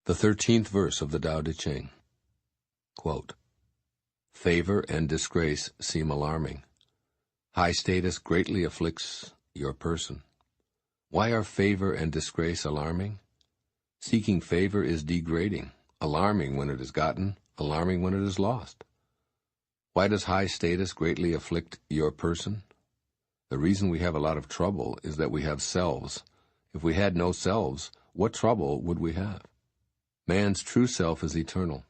The 13th verse of the Tao Te Ching. Quote, "Favor and disgrace seem alarming. High status greatly afflicts your person. Why are favor and disgrace alarming? Seeking favor is degrading, alarming when it is gotten, alarming when it is lost. Why does high status greatly afflict your person? The reason we have a lot of trouble is that we have selves. If we had no selves, what trouble would we have? Man's true self is eternal,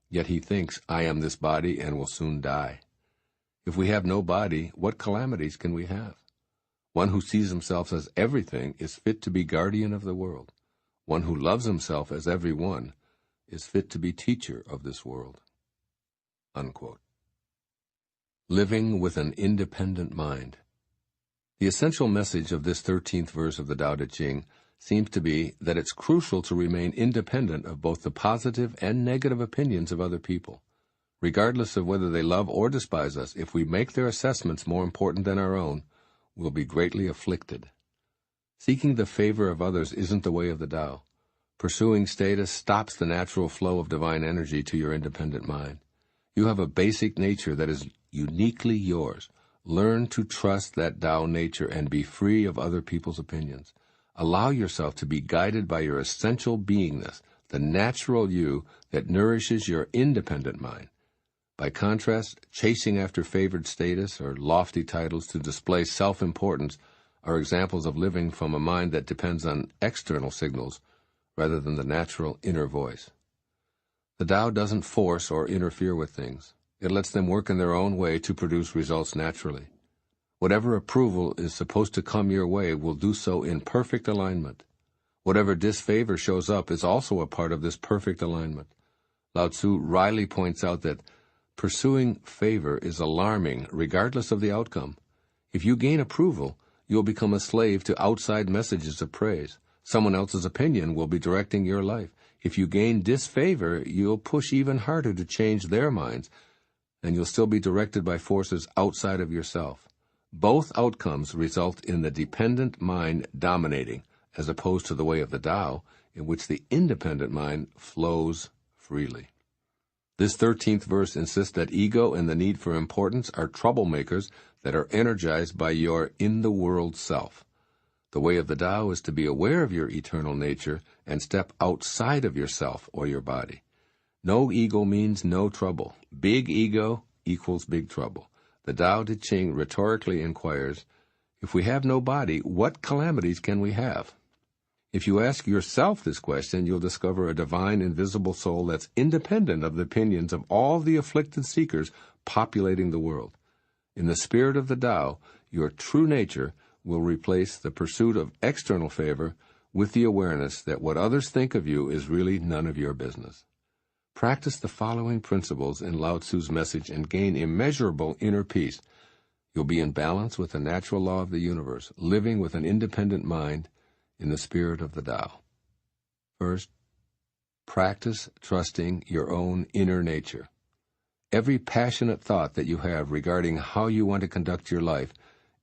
yet he thinks, I am this body and will soon die. If we have no body, what calamities can we have? One who sees himself as everything is fit to be guardian of the world. One who loves himself as every one is fit to be teacher of this world." Unquote. Living with an independent mind. The essential message of this 13th verse of the Tao Te Ching seems to be that it's crucial to remain independent of both the positive and negative opinions of other people. Regardless of whether they love or despise us, if we make their assessments more important than our own, we'll be greatly afflicted. Seeking the favor of others isn't the way of the Tao. Pursuing status stops the natural flow of divine energy to your independent mind. You have a basic nature that is uniquely yours. Learn to trust that Tao nature and be free of other people's opinions. Allow yourself to be guided by your essential beingness, the natural you that nourishes your independent mind. By contrast, chasing after favored status or lofty titles to display self-importance are examples of living from a mind that depends on external signals rather than the natural inner voice. The Tao doesn't force or interfere with things. It lets them work in their own way to produce results naturally. Whatever approval is supposed to come your way will do so in perfect alignment. Whatever disfavor shows up is also a part of this perfect alignment. Lao Tzu wryly points out that pursuing favor is alarming regardless of the outcome. If you gain approval, you'll become a slave to outside messages of praise. Someone else's opinion will be directing your life. If you gain disfavor, you'll push even harder to change their minds, and you'll still be directed by forces outside of yourself. Both outcomes result in the dependent mind dominating, as opposed to the way of the Tao, in which the independent mind flows freely. This 13th verse insists that ego and the need for importance are troublemakers that are energized by your in-the-world self. The way of the Tao is to be aware of your eternal nature and step outside of yourself or your body. No ego means no trouble. Big ego equals big trouble. The Tao Te Ching rhetorically inquires, if we have no body, what calamities can we have? If you ask yourself this question, you'll discover a divine invisible soul that's independent of the opinions of all the afflicted seekers populating the world. In the spirit of the Tao, your true nature will replace the pursuit of external favor with the awareness that what others think of you is really none of your business. Practice the following principles in Lao Tzu's message and gain immeasurable inner peace. You'll be in balance with the natural law of the universe, living with an independent mind in the spirit of the Tao. First, practice trusting your own inner nature. Every passionate thought that you have regarding how you want to conduct your life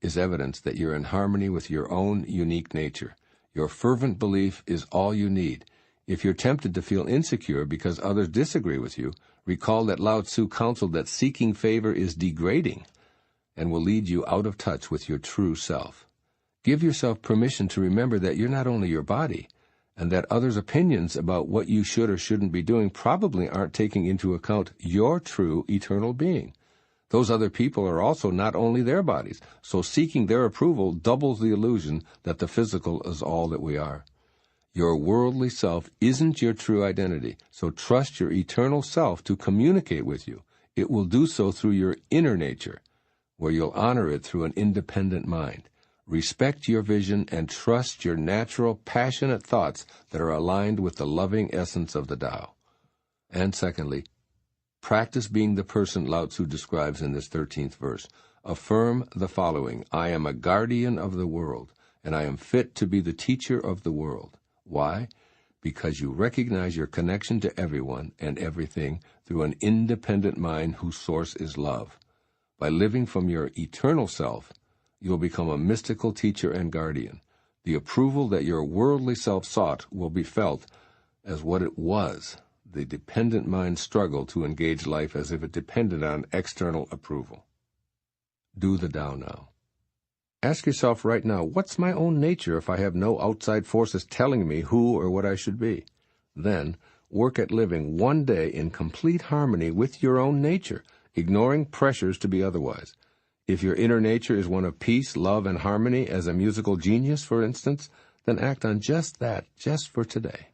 is evidence that you're in harmony with your own unique nature. Your fervent belief is all you need. If you're tempted to feel insecure because others disagree with you, recall that Lao Tzu counseled that seeking favor is degrading and will lead you out of touch with your true self. Give yourself permission to remember that you're not only your body, and that others' opinions about what you should or shouldn't be doing probably aren't taking into account your true eternal being. Those other people are also not only their bodies, so seeking their approval doubles the illusion that the physical is all that we are. Your worldly self isn't your true identity, so trust your eternal self to communicate with you. It will do so through your inner nature, where you'll honor it through an independent mind. Respect your vision and trust your natural, passionate thoughts that are aligned with the loving essence of the Tao. And secondly, practice being the person Lao Tzu describes in this 13th verse. Affirm the following: I am a guardian of the world, and I am fit to be the teacher of the world. Why? Because you recognize your connection to everyone and everything through an independent mind whose source is love. By living from your eternal self, you'll become a mystical teacher and guardian. The approval that your worldly self sought will be felt as what it was, the dependent mind's struggle to engage life as if it depended on external approval. Do the Tao now. Ask yourself right now, what's my own nature if I have no outside forces telling me who or what I should be? Then, work at living one day in complete harmony with your own nature, ignoring pressures to be otherwise. If your inner nature is one of peace, love, and harmony as a musical genius, for instance, then act on just that, just for today.